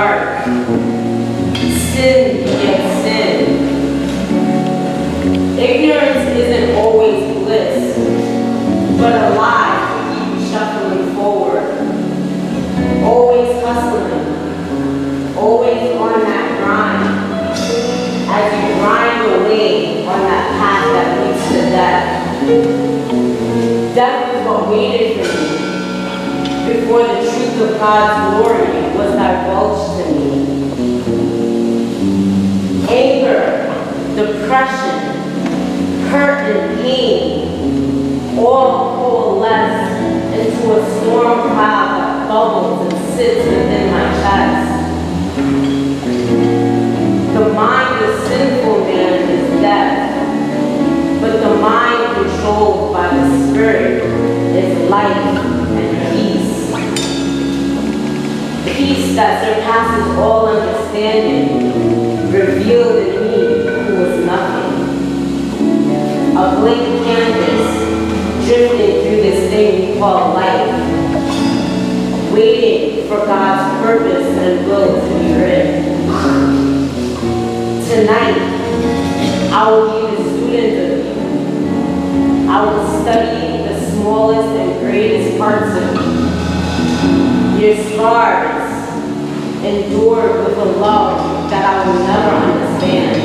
dark. Sin begets sin. Ignorance isn't always bliss, but a lie to keep you shuffling forward. Always hustling, always on that grind. As you grind away on that path that leads to death. Death is what waited for me before the truth of God's glory was divulged to me. Anger, depression, hurt and pain all coalesce into a storm cloud that bubbles and sits within my chest. The mind of sinful man is death, but the mind controlled by the Spirit is life and peace. Peace that surpasses all understanding, revealed in me who was nothing. A blank canvas drifting through this thing we call life, waiting for God's purpose and will to be written. Tonight, I will be the student of you. I will study the smallest and greatest parts of you. Your scars, endured with a love that I will never understand.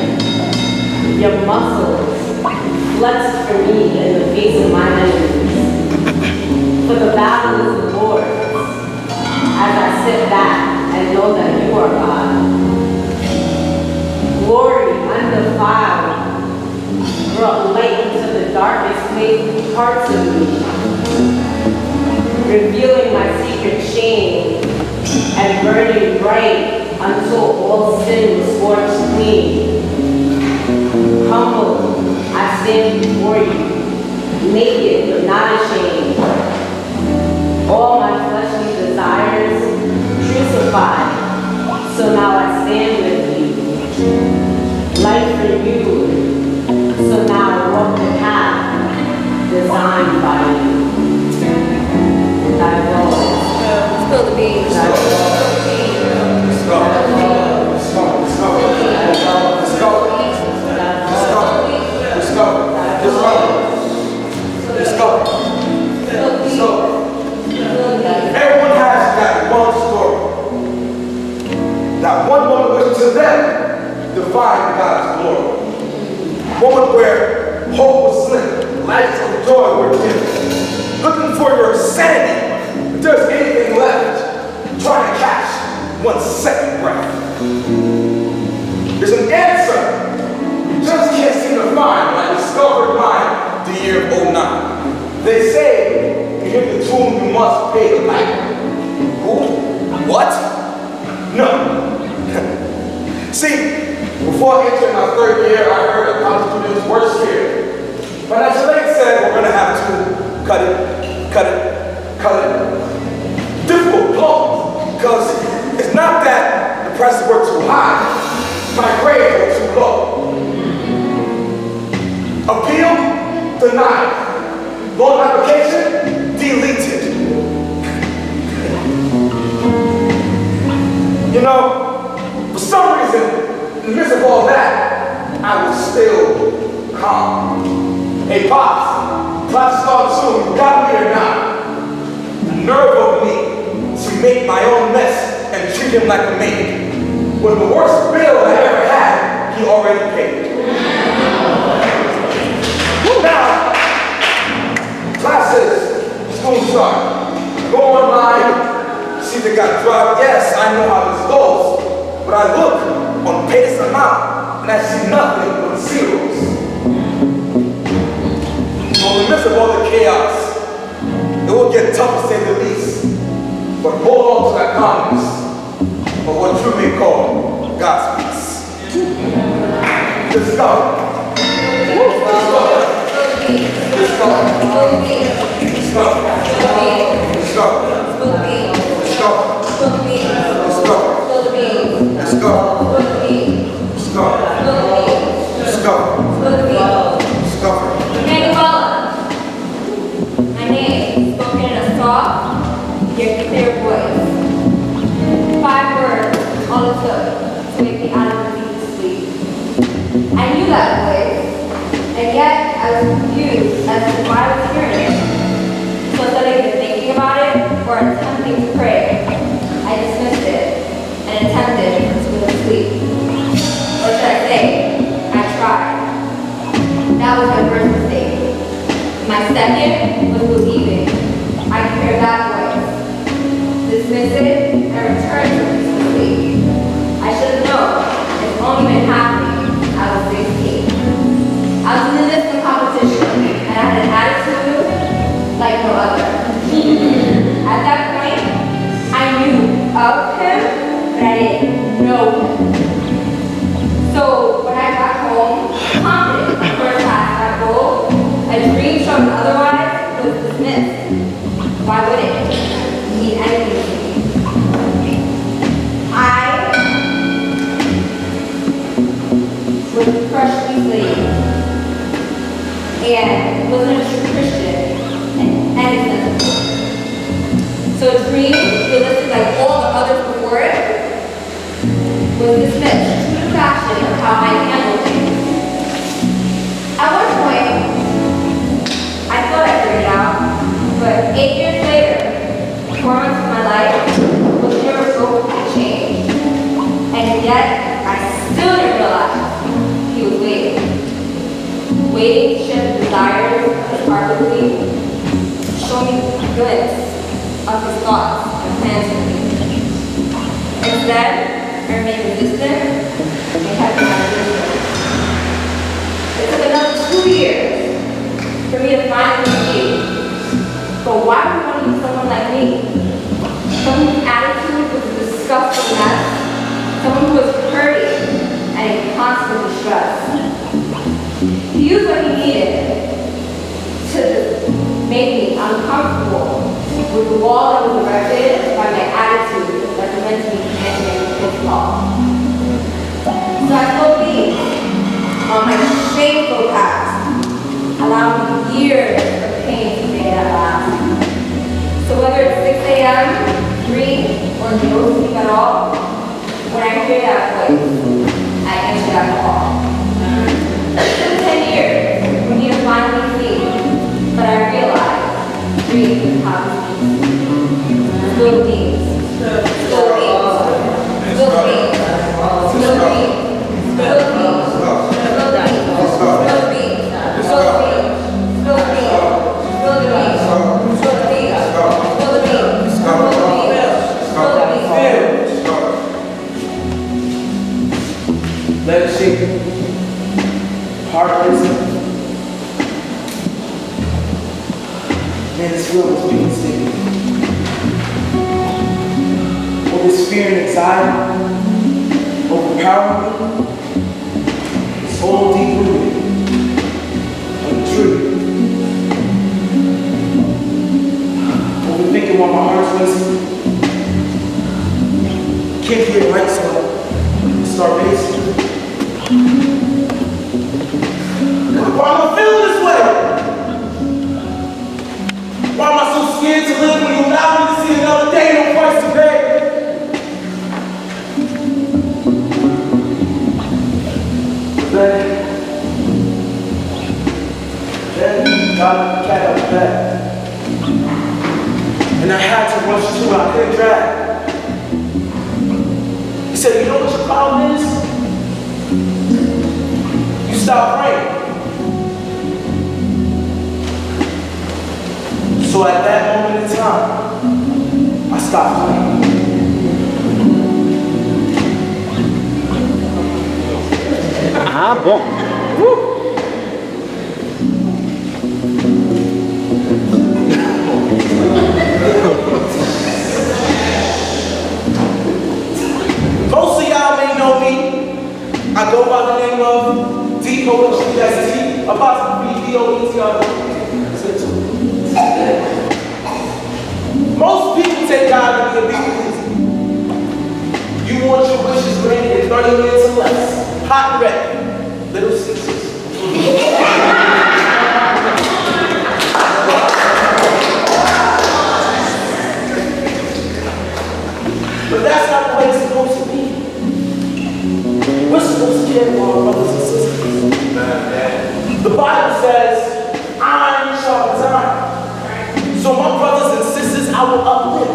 Your muscles, flexed for me in the face of my enemies. For the battle is the Lord's, as I sit back and know that you are God. Glory undefiled brought light into the darkest parts of me, revealing my secret shame and burning bright until all sin was scorched clean. Humble, I stand before you, naked but not ashamed. All my fleshly desires crucified, so now I stand with you. Life renewed, so now I walk the path designed by you. Thy will. Spill the beans. Thy will. Let's go. Let's go. Let's go. Let's go. Let's go. Let's go. Let's go. Everyone has that one story. That one moment which to them defined God's glory. Moment where hope was slim, lights of joy were dim. Looking for your sanity, if there's anything left, trying to catch one second breath. There's an answer you just can't seem to find when I discovered mine the year of '09. They say to hit the tune you must pay the light. Who? What? No. See, before entering my third year, I heard a college student's worst fear. Financial aid said we're going to have to cut it. Difficult blow, because it's not that the prices were too high, my grades were too low. Appeal, denied. Loan application, deleted. You know, for some reason, in the midst of all that, I was still calm. Hey, Pops, class starts soon. You got me or not? The nerve of me to make my own mess and treat him like a maid. When the worst bill I ever had, he already paid. Now, classes, school start. Go online, see they got dropped. Yes, I know how this goes. But I look on pace amount, and I see nothing but zeros. So in the midst of all the chaos, it will get tough to say the least. But hold on to that calmness, or what you may call God's peace. Let's go. Let's go. Let's go. Let's go. Let's go. Let's go. Let's go. Let's go. Let's go. Let's go. Let's go. My name, spoken in a soft yet clear voice. 5 words it took to make me out of the deep sleep. I knew that voice, and yet I was confused as to why I was hearing it. So instead of even thinking about it or attempting to pray, I dismissed it and attempted to go to sleep. Or should I say, I tried. That was my first mistake. My second was believing. I could hear that voice, dismiss it, and return to peaceful sleep. I should have known it's only been happening I was 16. I was in the midst of competition, and I had an attitude like no other. At that point, I knew of him, but I didn't know him. So when I got home, confident my first class that goal, a dream shown otherwise was dismissed. Why would it mean anything to me? I was freshly saved and wasn't a true Christian in any sense of the word. So a dream, realistic like all the others before it, was dismissed to the fashion of how I handled things. At one point, I thought I figured it out, but 8 years later, 4 months of my life was never so changed. And yet, I still didn't realize he was waiting to share the desires of his heart with me, show me a glimpse of his thoughts and plans for me. Instead, I remained resistant and kept my distance. It took another 2 years for me to finally see. But why would one need someone like me? Someone whose attitude was a disgusting mess. Someone who was hurting and in constant distress. He used what he needed to make me uncomfortable with the wall that was erected by my attitude that prevented me from answering his call. So I slowly, on my shameful past, allowed years of pain to fade at last. So whether it's 6 a.m., 3, or no sleep at all, when I hear that voice, I answer that call. It took 10 years for me to finally see, but I realized dreams is how to speak. Little things, little things, little things, little things, little things, little things, little things, little things, little Let it shake. Heart listen. Man, this world is being sick. All this fear and anxiety overpowering me. It's all deep rooted on the tree. Overthinking while my heart's racing. Can't get it right, so I start pacing. Why am I feeling this way? Why am I so scared to live when you allow me to see another day, no price to pay? Then got the cat out of bed. And I had to rush to I couldn't drag. He said, you know what your problem is? You stop praying. So at that moment in time, I stopped praying. Ah, bom. Most of y'all may know me. I go by the name of D-O-H-E-S-T, apostrophe D-O-E-T-R. Most people take God to be a people pleaser. You want your wishes granted in 30 minutes or less. Hot and ready. Little sisters. But that's not the way it's supposed to be. care for our brothers and sisters. The Bible says, iron sharpens iron. So my brothers and sisters, I will uplift.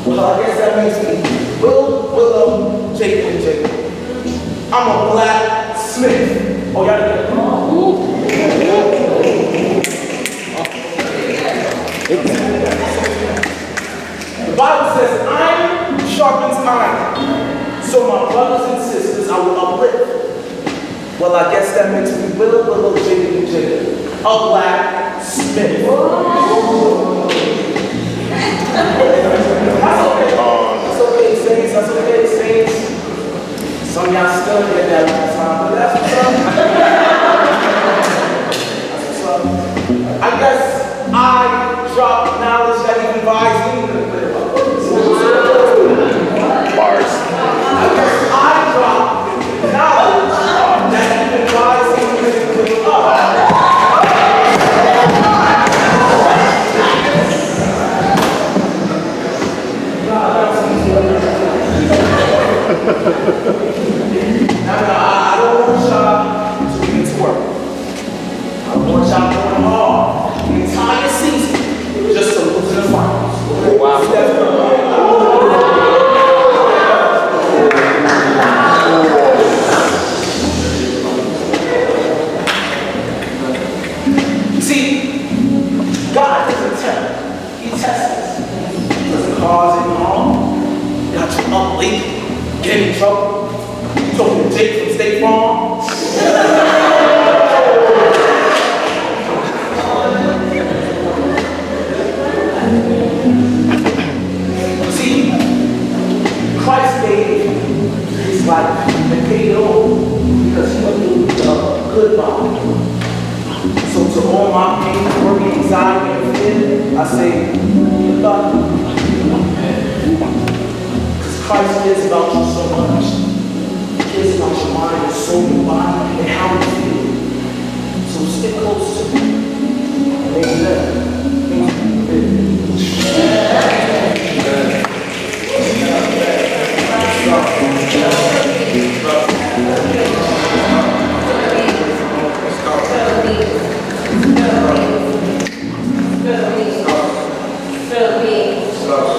Well, I guess that makes me Willow, Jacob, and Jacob. I'm a blacksmith. Oh, y'all didn't get it? The Bible says, iron sharpens iron. So my brothers and sisters, I will uplift. Well, I guess that makes me Willow, Jacob, and Jacob. A blacksmith. That's okay. That's okay, saints. That's okay, saints. Some of y'all still get that last time, but that's what's up. That's what's up. I guess I dropped knowledge that even buys me. Bars. I guess I dropped knowledge that even buys me. I don't want y'all to get to work. I want y'all going hard the entire season just to lose in the finals. Wow. See, God doesn't tell. He tests us. He doesn't cause any harm. Got you up late, get in trouble. Talking to Jake from State Farm. See, Christ gave his life and paid it all because he went through a good body. So to all my pain, worry, anxiety, and fear, I say, God, because Christ cares about you so much. He cares about your mind, your soul, your body, and how you feel. So stick close to him. Amen.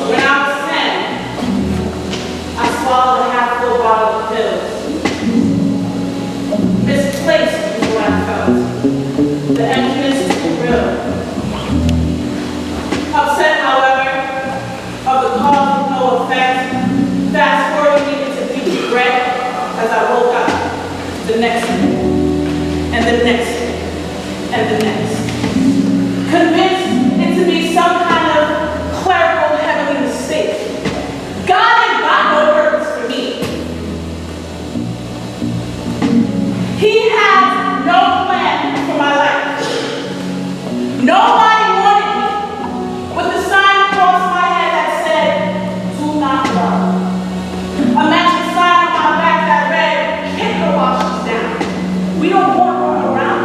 When I was 10, I swallowed a half-full bottle of pills. Misplaced is what I felt. The emptiness is too real. Upset, however, of the cause of no effect, fast forwarding me into deep regret as I woke up. The next day, and the next day, and the next. Convinced it to be some kind of clerical heavenly mistake. God had got no purpose for me. He had no plan for my life. Nobody wanted me. With the sign across my head that said, "Do not love." A matching sign on my back that read, "Kick her while she's down. We don't want her around."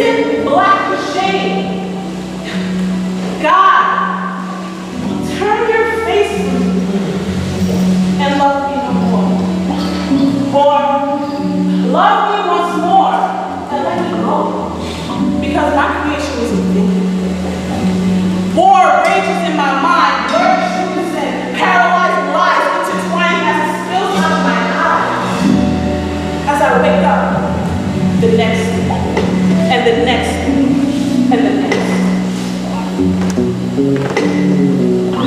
Sin black with shame. God, turn your face from me and love me no more. Or love me once more and let me go. Because my creation is offended. War rages in my mind, blurred truths and paralyzed lies intertwining as it spills out of my eyes. As I wake up, the next and the next and the next.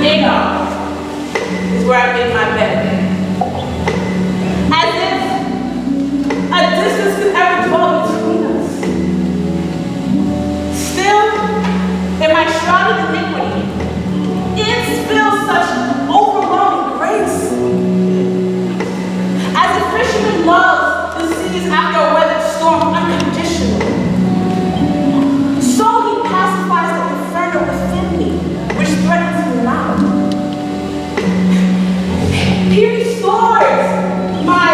Nigga is where I make my bed. As if a distance could ever dwell between us. Still, in my shrouded iniquity, it spills such overwhelming grace. As a fisherman loves the seas after a weathered storm unconditionally, so he pacifies the inferno within me, which threatens me now. He restores my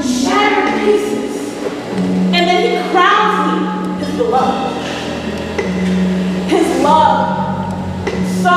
shattered pieces, and then he crowns me his beloved. His love, so